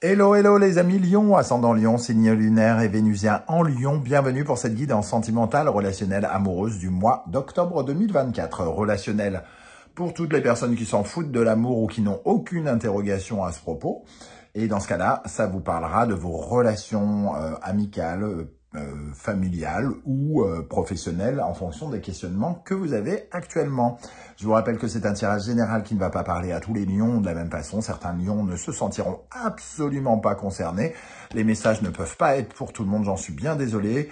Hello, hello les amis Lion, ascendant Lion, signe lunaire et vénusien en Lion. Bienvenue pour cette guide en sentimentale, relationnelle, amoureuse du mois d'octobre 2024. Relationnelle pour toutes les personnes qui s'en foutent de l'amour ou qui n'ont aucune interrogation à ce propos. Et dans ce cas-là, ça vous parlera de vos relations amicales, familiales ou professionnelles en fonction des questionnements que vous avez actuellement. Je vous rappelle que c'est un tirage général qui ne va pas parler à tous les lions de la même façon. Certains lions ne se sentiront absolument pas concernés. Les messages ne peuvent pas être pour tout le monde, j'en suis bien désolé.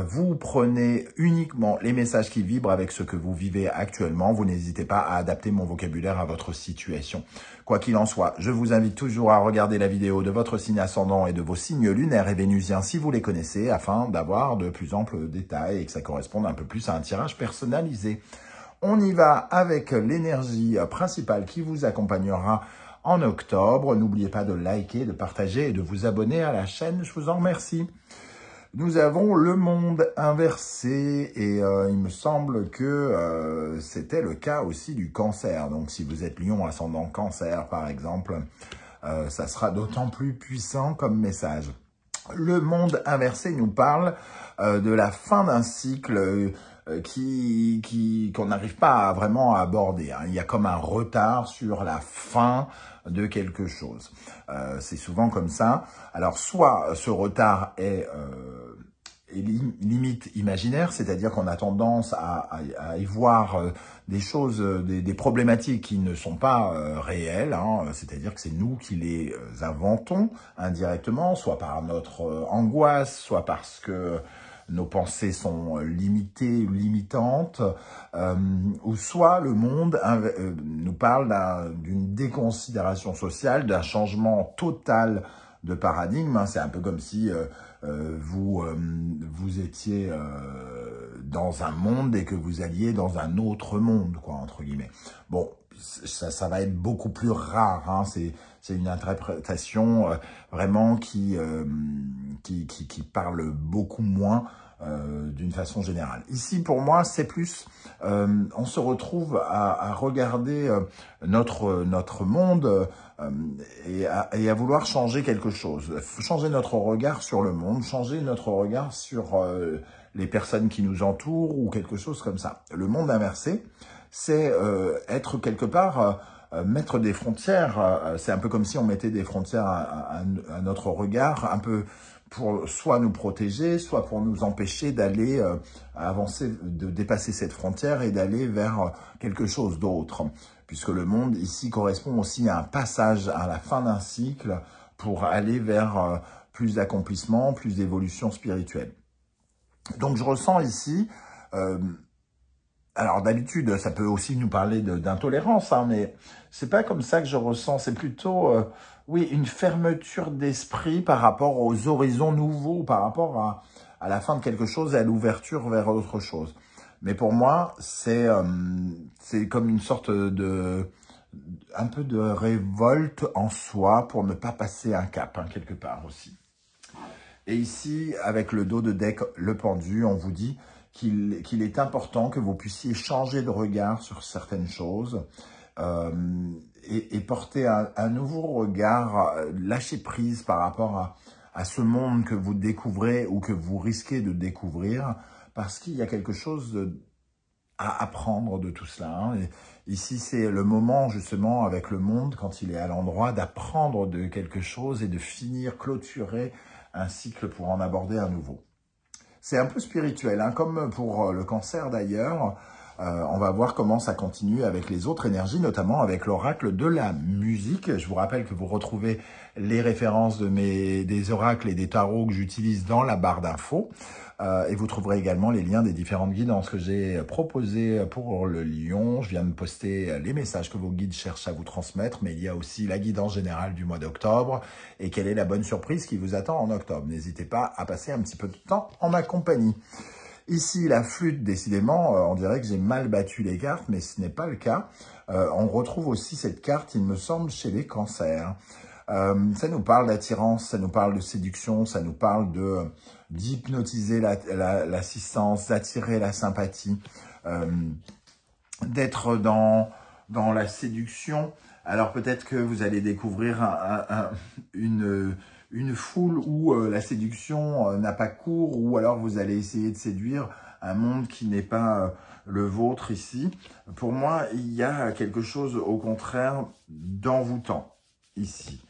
Vous prenez uniquement les messages qui vibrent avec ce que vous vivez actuellement. Vous n'hésitez pas à adapter mon vocabulaire à votre situation. Quoi qu'il en soit, je vous invite toujours à regarder la vidéo de votre signe ascendant et de vos signes lunaires et vénusiens si vous les connaissez, afin d'avoir de plus amples détails et que ça corresponde un peu plus à un tirage personnalisé. On y va avec l'énergie principale qui vous accompagnera en octobre. N'oubliez pas de liker, de partager et de vous abonner à la chaîne. Je vous en remercie. Nous avons le monde inversé et il me semble que c'était le cas aussi du cancer. Donc si vous êtes lion ascendant cancer par exemple, ça sera d'autant plus puissant comme message. Le monde inversé nous parle de la fin d'un cycle qu'on n'arrive pas vraiment à aborder. Il y a comme un retard sur la fin de quelque chose. C'est souvent comme ça. Alors, soit ce retard est limite imaginaire, c'est-à-dire qu'on a tendance à y voir des choses, des problématiques qui ne sont pas réelles, c'est-à-dire que c'est nous qui les inventons indirectement, soit par notre angoisse, soit parce que nos pensées sont limitées ou limitantes, ou soit le monde nous parle d'une déconsidération sociale, d'un changement total de paradigme. C'est un peu comme si vous étiez dans un monde et que vous alliez dans un autre monde, quoi, entre guillemets. Bon, ça va être beaucoup plus rare, c'est une interprétation vraiment qui parle beaucoup moins d'une façon générale. Ici, pour moi, c'est plus, on se retrouve à regarder notre monde et à vouloir changer quelque chose, changer notre regard sur le monde, changer notre regard sur les personnes qui nous entourent ou quelque chose comme ça. Le monde inversé, c'est être quelque part, mettre des frontières, c'est un peu comme si on mettait des frontières à notre regard, un peu pour soit nous protéger, soit pour nous empêcher d'aller avancer, de dépasser cette frontière et d'aller vers quelque chose d'autre. Puisque le monde ici correspond aussi à un passage à la fin d'un cycle pour aller vers plus d'accomplissement, plus d'évolution spirituelle. Donc je ressens ici, alors d'habitude ça peut aussi nous parler d'intolérance, mais c'est pas comme ça que je ressens, c'est plutôt... oui, une fermeture d'esprit par rapport aux horizons nouveaux, par rapport à la fin de quelque chose et à l'ouverture vers autre chose. Mais pour moi, c'est comme une sorte un peu de révolte en soi pour ne pas passer un cap, quelque part aussi. Et ici, avec le dos de deck, le pendu, on vous dit qu'il est important que vous puissiez changer de regard sur certaines choses, et porter un nouveau regard, lâcher prise par rapport à ce monde que vous découvrez ou que vous risquez de découvrir, parce qu'il y a quelque chose à apprendre de tout cela. Et ici, c'est le moment, justement, avec le monde, quand il est à l'endroit, d'apprendre de quelque chose et de finir, clôturer un cycle pour en aborder un nouveau. C'est un peu spirituel, comme pour le cancer d'ailleurs. On va voir comment ça continue avec les autres énergies, notamment avec l'oracle de la musique. Je vous rappelle que vous retrouvez les références des oracles et des tarots que j'utilise dans la barre d'infos. Et vous trouverez également les liens des différentes guidances que j'ai proposées pour le lion. Je viens de poster les messages que vos guides cherchent à vous transmettre, mais il y a aussi la guidance générale du mois d'octobre et quelle est la bonne surprise qui vous attend en octobre. N'hésitez pas à passer un petit peu de temps en ma compagnie. Ici, la flûte, décidément, on dirait que j'ai mal battu les cartes, mais ce n'est pas le cas. On retrouve aussi cette carte, il me semble, chez les cancers. Ça nous parle d'attirance, ça nous parle de séduction, ça nous parle d'hypnotiser l'assistance, d'attirer la sympathie, d'être dans la séduction, Alors peut-être que vous allez découvrir une foule où la séduction n'a pas cours, ou alors vous allez essayer de séduire un monde qui n'est pas le vôtre ici. Pour moi, il y a quelque chose au contraire d'envoûtant ici.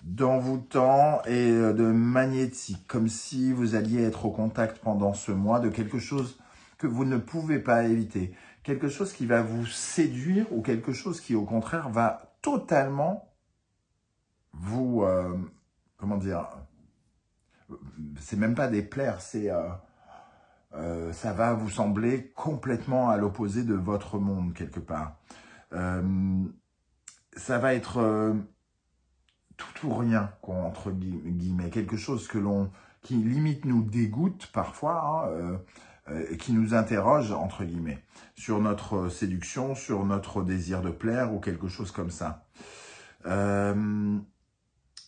D'envoûtant et de magnétique, comme si vous alliez être au contact pendant ce mois de quelque chose que vous ne pouvez pas éviter. Quelque chose qui va vous séduire ou quelque chose qui, au contraire, va totalement vous... comment dire? C'est même pas déplaire, c'est... ça va vous sembler complètement à l'opposé de votre monde, quelque part. Ça va être tout ou rien, quoi, entre guillemets. Quelque chose qui limite nous dégoûte parfois, hein, qui nous interroge, entre guillemets, sur notre séduction, sur notre désir de plaire ou quelque chose comme ça.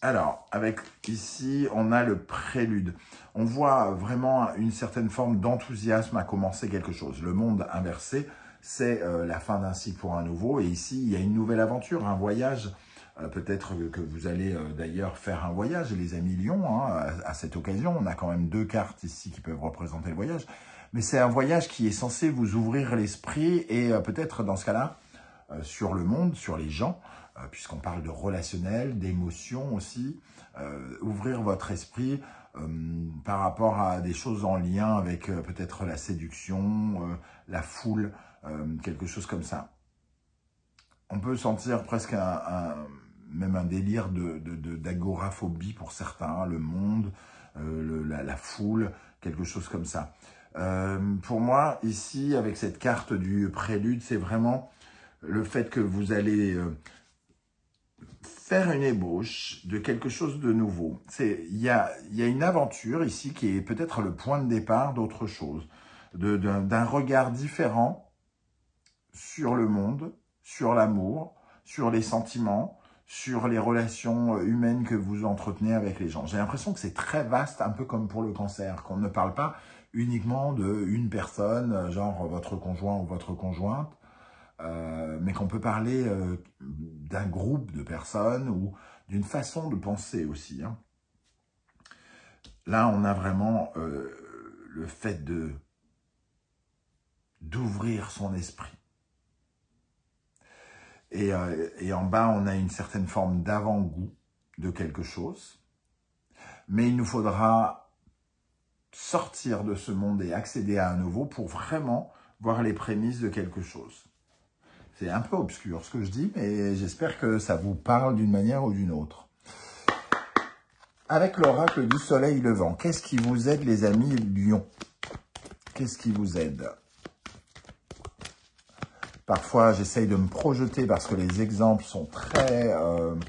Alors, avec ici, on a le prélude. On voit vraiment une certaine forme d'enthousiasme à commencer quelque chose. Le monde inversé, c'est la fin d'un cycle pour un nouveau. Et ici, il y a une nouvelle aventure, un voyage. Peut-être que vous allez d'ailleurs faire un voyage, les amis Lion, hein, à cette occasion. On a quand même 2 cartes ici qui peuvent représenter le voyage. Mais c'est un voyage qui est censé vous ouvrir l'esprit et peut-être dans ce cas-là, sur le monde, sur les gens, puisqu'on parle de relationnel, d'émotions aussi, ouvrir votre esprit par rapport à des choses en lien avec peut-être la séduction, la foule, quelque chose comme ça. On peut sentir presque même un délire d'agoraphobie pour certains, hein, le monde, la foule, quelque chose comme ça. Pour moi, ici, avec cette carte du prélude, c'est vraiment le fait que vous allez faire une ébauche de quelque chose de nouveau. Il y a une aventure ici qui est peut-être le point de départ d'autre chose, d'un regard différent sur le monde, sur l'amour, sur les sentiments, sur les relations humaines que vous entretenez avec les gens. J'ai l'impression que c'est très vaste, un peu comme pour le cancer, qu'on ne parle pas uniquement d'une personne, genre votre conjoint ou votre conjointe, mais qu'on peut parler d'un groupe de personnes ou d'une façon de penser aussi. Hein. Là, on a vraiment le fait d'ouvrir son esprit. Et en bas, on a une certaine forme d'avant-goût de quelque chose. Mais il nous faudra sortir de ce monde et accéder à un nouveau pour vraiment voir les prémices de quelque chose. C'est un peu obscur ce que je dis, mais j'espère que ça vous parle d'une manière ou d'une autre. Avec l'oracle du soleil levant, qu'est-ce qui vous aide les amis Lion? Qu'est-ce qui vous aide? Parfois, j'essaye de me projeter parce que les exemples sont très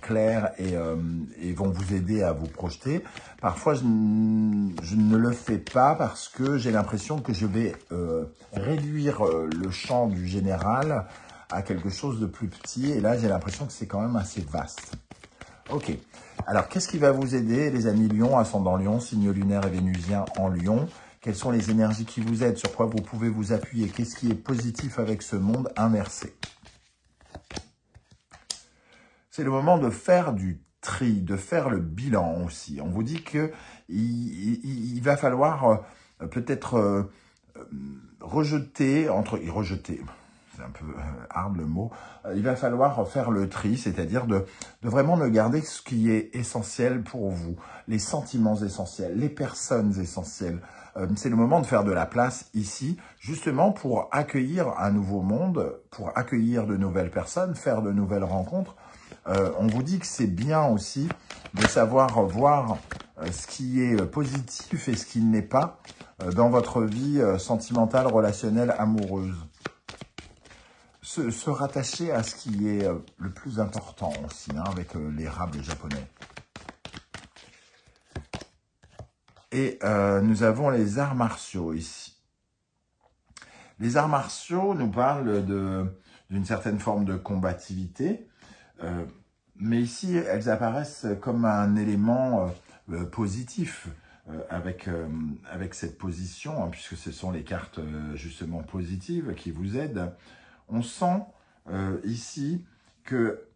clairs et vont vous aider à vous projeter. Parfois, je ne le fais pas parce que j'ai l'impression que je vais réduire le champ du général à quelque chose de plus petit. Et là, j'ai l'impression que c'est quand même assez vaste. Ok. Alors, qu'est-ce qui va vous aider, les amis Lion, ascendant Lion, signe lunaire et vénusien en Lion? Quelles sont les énergies qui vous aident? Sur quoi vous pouvez vous appuyer? Qu'est-ce qui est positif avec ce monde inversé? C'est le moment de faire du tri, de faire le bilan aussi. On vous dit que il va falloir peut-être rejeter, c'est un peu hard le mot, il va falloir faire le tri, c'est-à-dire de vraiment ne garder ce qui est essentiel pour vous, les sentiments essentiels, les personnes essentielles. C'est le moment de faire de la place ici, justement pour accueillir un nouveau monde, pour accueillir de nouvelles personnes, faire de nouvelles rencontres. On vous dit que c'est bien aussi de savoir voir ce qui est positif et ce qui ne l'est pas dans votre vie sentimentale, relationnelle, amoureuse. Se rattacher à ce qui est le plus important aussi, hein, avec l'érable japonais. Et nous avons les arts martiaux ici. Les arts martiaux nous parlent d'une certaine forme de combativité, mais ici, elles apparaissent comme un élément positif avec cette position, hein, puisque ce sont les cartes justement positives qui vous aident. On sent ici que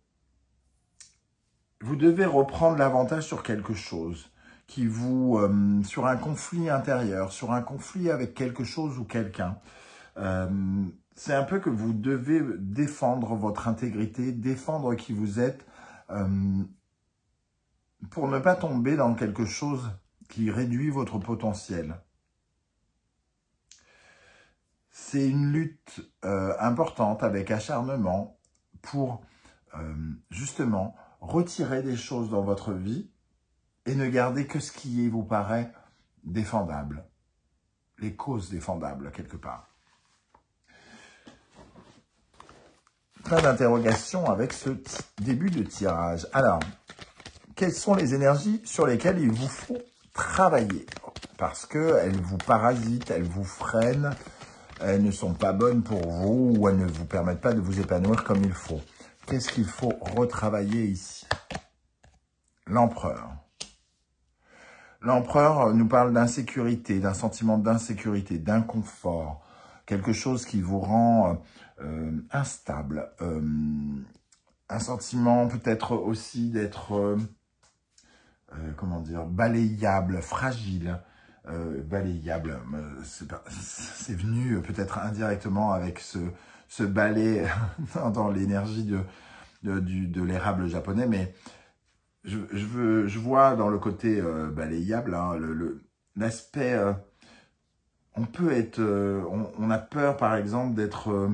vous devez reprendre l'avantage sur quelque chose qui vous, sur un conflit intérieur, sur un conflit avec quelque chose ou quelqu'un. C'est un peu que vous devez défendre votre intégrité, défendre qui vous êtes, pour ne pas tomber dans quelque chose qui réduit votre potentiel. C'est une lutte importante avec acharnement pour justement retirer des choses dans votre vie et ne garder que ce qui vous paraît défendable, les causes défendables quelque part. Plein d'interrogations avec ce début de tirage. Alors, quelles sont les énergies sur lesquelles il vous faut travailler? Parce qu'elles vous parasitent, elles vous freinent, elles ne sont pas bonnes pour vous ou elles ne vous permettent pas de vous épanouir comme il faut. Qu'est-ce qu'il faut retravailler ici? L'empereur. L'empereur nous parle d'insécurité, d'un sentiment d'insécurité, d'inconfort, quelque chose qui vous rend instable, un sentiment peut-être aussi d'être, comment dire, balayable, fragile, balayable, c'est venu peut-être indirectement avec ce balai dans l'énergie de l'érable japonais, mais je vois dans le côté balayable hein, l'aspect, on peut être, on a peur par exemple d'être,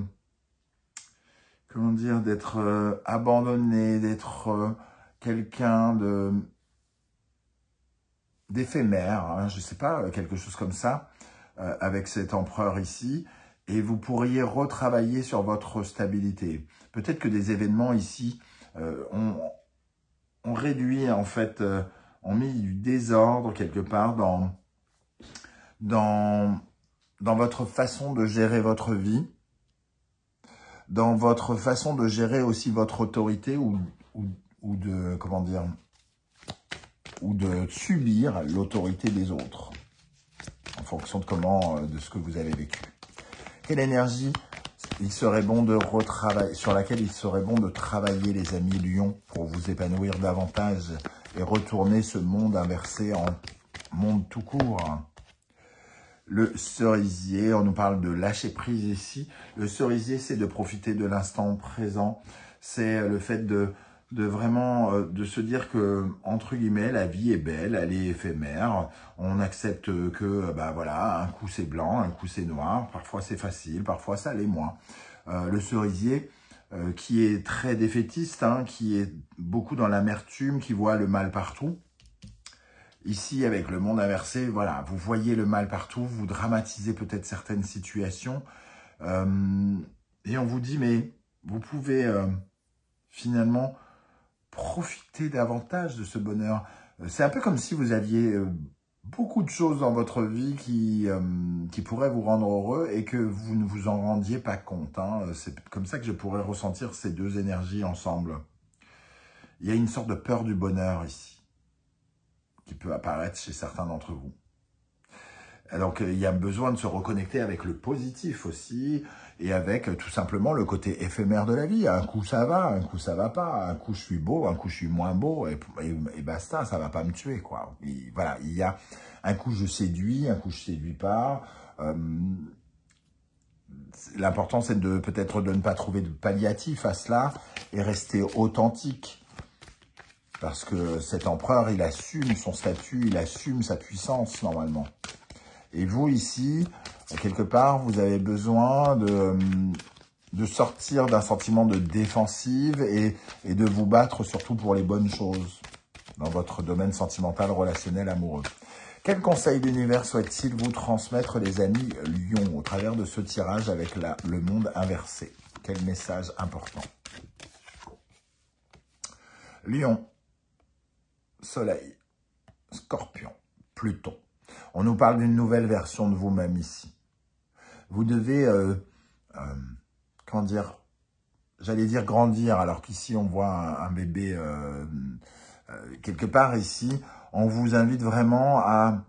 comment dire, d'être abandonné, d'être quelqu'un d'éphémère, hein, je sais pas, quelque chose comme ça, avec cet empereur ici, et vous pourriez retravailler sur votre stabilité. Peut-être que des événements ici ont réduit, en fait, ont mis du désordre quelque part dans votre façon de gérer votre vie, dans votre façon de gérer aussi votre autorité ou de, comment dire, ou de subir l'autorité des autres, en fonction de comment, de ce que vous avez vécu. Quelle énergie il serait bon de retravailler, sur laquelle il serait bon de travailler, les amis Lion, pour vous épanouir davantage et retourner ce monde inversé en monde tout court. Le cerisier, on nous parle de lâcher prise ici. Le cerisier, c'est de profiter de l'instant présent. C'est le fait de vraiment de se dire que, entre guillemets, la vie est belle, elle est éphémère. On accepte que, bah voilà, un coup c'est blanc, un coup c'est noir. Parfois c'est facile, parfois ça l'est moins. Le cerisier, qui est très défaitiste, hein, qui est beaucoup dans l'amertume, qui voit le mal partout. Ici, avec le monde inversé, voilà, vous voyez le mal partout, vous dramatisez peut-être certaines situations. Et on vous dit, mais vous pouvez finalement profiter davantage de ce bonheur. C'est un peu comme si vous aviez beaucoup de choses dans votre vie qui pourraient vous rendre heureux et que vous ne vous en rendiez pas compte. Hein. C'est comme ça que je pourrais ressentir ces deux énergies ensemble. Il y a une sorte de peur du bonheur ici, qui peut apparaître chez certains d'entre vous. Donc, il y a besoin de se reconnecter avec le positif aussi, et avec tout simplement le côté éphémère de la vie. Un coup, ça va, un coup, ça va pas. Un coup, je suis beau, un coup, je suis moins beau, et basta, ça va pas me tuer, quoi. Et voilà, il y a un coup, je séduis, un coup, je séduis pas. L'important, c'est peut-être de ne pas trouver de palliatif à cela, et rester authentique. Parce que cet empereur, il assume son statut, il assume sa puissance, normalement. Et vous, ici, quelque part, vous avez besoin de sortir d'un sentiment de défensive et de vous battre surtout pour les bonnes choses dans votre domaine sentimental, relationnel, amoureux. Quel conseil l'univers souhaite-t-il vous transmettre, les amis Lion, au travers de ce tirage avec le monde inversé? Quel message important? Lion. Soleil, Scorpion, Pluton. On nous parle d'une nouvelle version de vous-même ici. Vous devez, comment dire, j'allais dire grandir, alors qu'ici on voit un bébé quelque part ici. On vous invite vraiment à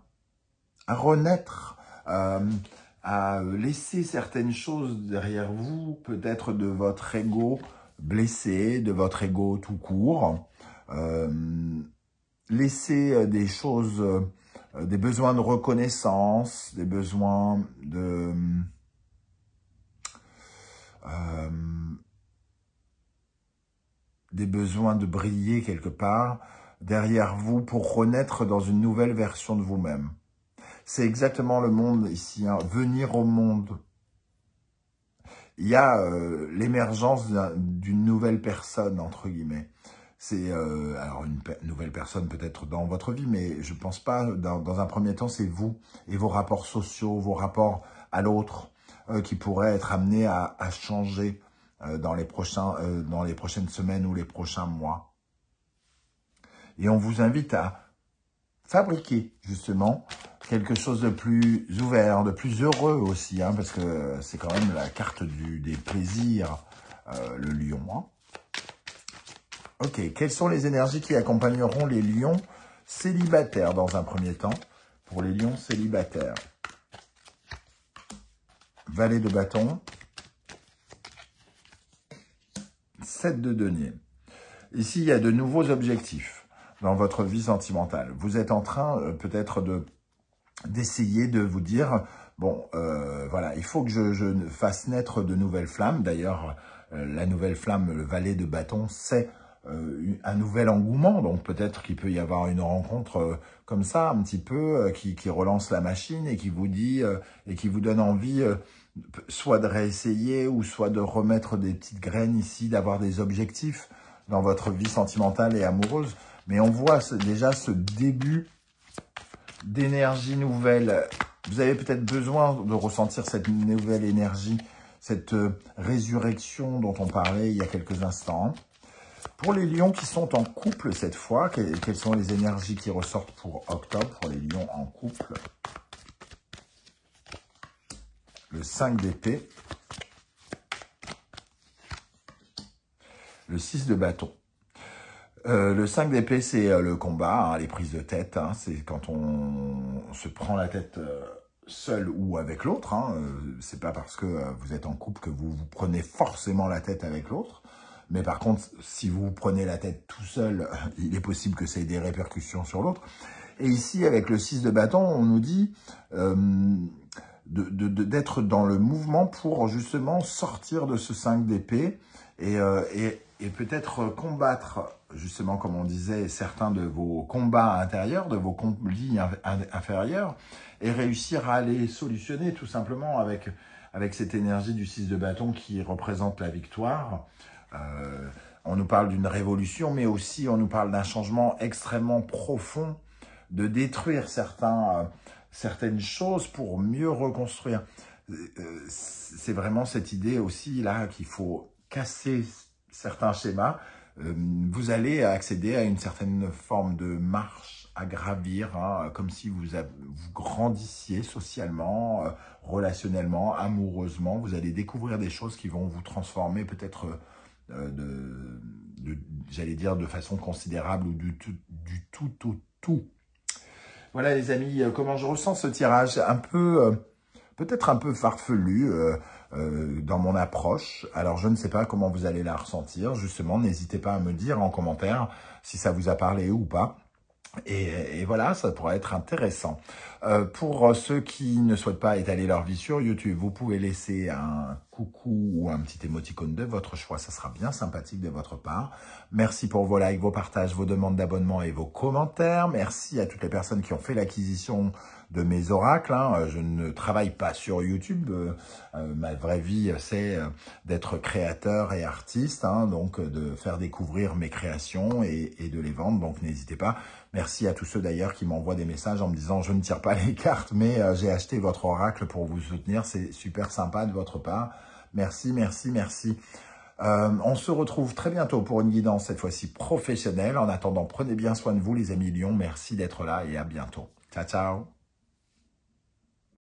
renaître, à laisser certaines choses derrière vous, peut-être de votre ego blessé, de votre ego tout court. Laissez des choses, des besoins de reconnaissance, des besoins de... des besoins de briller quelque part derrière vous pour renaître dans une nouvelle version de vous-même. C'est exactement le monde ici, hein, venir au monde. Il y a l'émergence d'une nouvelle personne, entre guillemets. C'est alors une nouvelle personne peut-être dans votre vie, mais je pense pas, dans un premier temps, c'est vous et vos rapports sociaux, vos rapports à l'autre qui pourraient être amenés à changer dans les prochaines semaines ou les prochains mois. Et on vous invite à fabriquer justement quelque chose de plus ouvert, de plus heureux aussi, hein, parce que c'est quand même la carte des plaisirs, le lion. Hein. Ok, quelles sont les énergies qui accompagneront les lions célibataires dans un premier temps? Pour les lions célibataires. Valet de bâton. 7 de denier. Ici, il y a de nouveaux objectifs dans votre vie sentimentale. Vous êtes en train peut-être d'essayer de vous dire, bon, voilà, il faut que je fasse naître de nouvelles flammes. D'ailleurs, la nouvelle flamme, le valet de bâton, c'est un nouvel engouement. Donc peut-être qu'il peut y avoir une rencontre comme ça, un petit peu, qui relance la machine et qui vous dit, et qui vous donne envie soit de réessayer ou soit de remettre des petites graines ici, d'avoir des objectifs dans votre vie sentimentale et amoureuse. Mais on voit déjà ce début d'énergie nouvelle. Vous avez peut-être besoin de ressentir cette nouvelle énergie, cette résurrection dont on parlait il y a quelques instants. Pour les lions qui sont en couple cette fois, quelles sont les énergies qui ressortent pour octobre, pour les lions en couple? Le 5 d'épée, le 6 de bâton. Le 5 d'épée, c'est le combat, hein, les prises de tête. Hein, c'est quand on se prend la tête seul ou avec l'autre. Hein, c'est pas parce que vous êtes en couple que vous vous prenez forcément la tête avec l'autre. Mais par contre, si vous vous prenez la tête tout seul, il est possible que ça ait des répercussions sur l'autre. Et ici, avec le 6 de bâton, on nous dit d'être dans le mouvement pour justement sortir de ce 5 d'épée et peut-être combattre, justement, comme on disait, certains de vos combats intérieurs, de vos conflits inférieurs, et réussir à les solutionner tout simplement avec cette énergie du 6 de bâton qui représente la victoire. On nous parle d'une révolution, mais aussi on nous parle d'un changement extrêmement profond, de détruire certaines choses pour mieux reconstruire. C'est vraiment cette idée aussi là qu'il faut casser certains schémas. Vous allez accéder à une certaine forme de marche à gravir, hein, comme si vous grandissiez socialement, relationnellement, amoureusement. Vous allez découvrir des choses qui vont vous transformer peut-être j'allais dire de façon considérable ou du tout. Voilà les amis, comment je ressens ce tirage, un peu, peut-être un peu farfelu dans mon approche. Alors je ne sais pas comment vous allez la ressentir, justement, n'hésitez pas à me dire en commentaire si ça vous a parlé ou pas. Et voilà, ça pourrait être intéressant. Pour ceux qui ne souhaitent pas étaler leur vie sur YouTube, vous pouvez laisser un coucou ou un petit émoticône de votre choix. Ça sera bien sympathique de votre part. Merci pour vos likes, vos partages, vos demandes d'abonnement et vos commentaires. Merci à toutes les personnes qui ont fait l'acquisition de mes oracles. Hein. Je ne travaille pas sur YouTube. Ma vraie vie, c'est d'être créateur et artiste, hein, donc de faire découvrir mes créations et de les vendre. Donc n'hésitez pas. Merci à tous ceux d'ailleurs qui m'envoient des messages en me disant « Je ne tire pas les cartes, mais j'ai acheté votre oracle pour vous soutenir. » C'est super sympa de votre part. Merci, merci, merci. On se retrouve très bientôt pour une guidance, cette fois-ci professionnelle. En attendant, prenez bien soin de vous les amis lions. Merci d'être là et à bientôt. Ciao, ciao.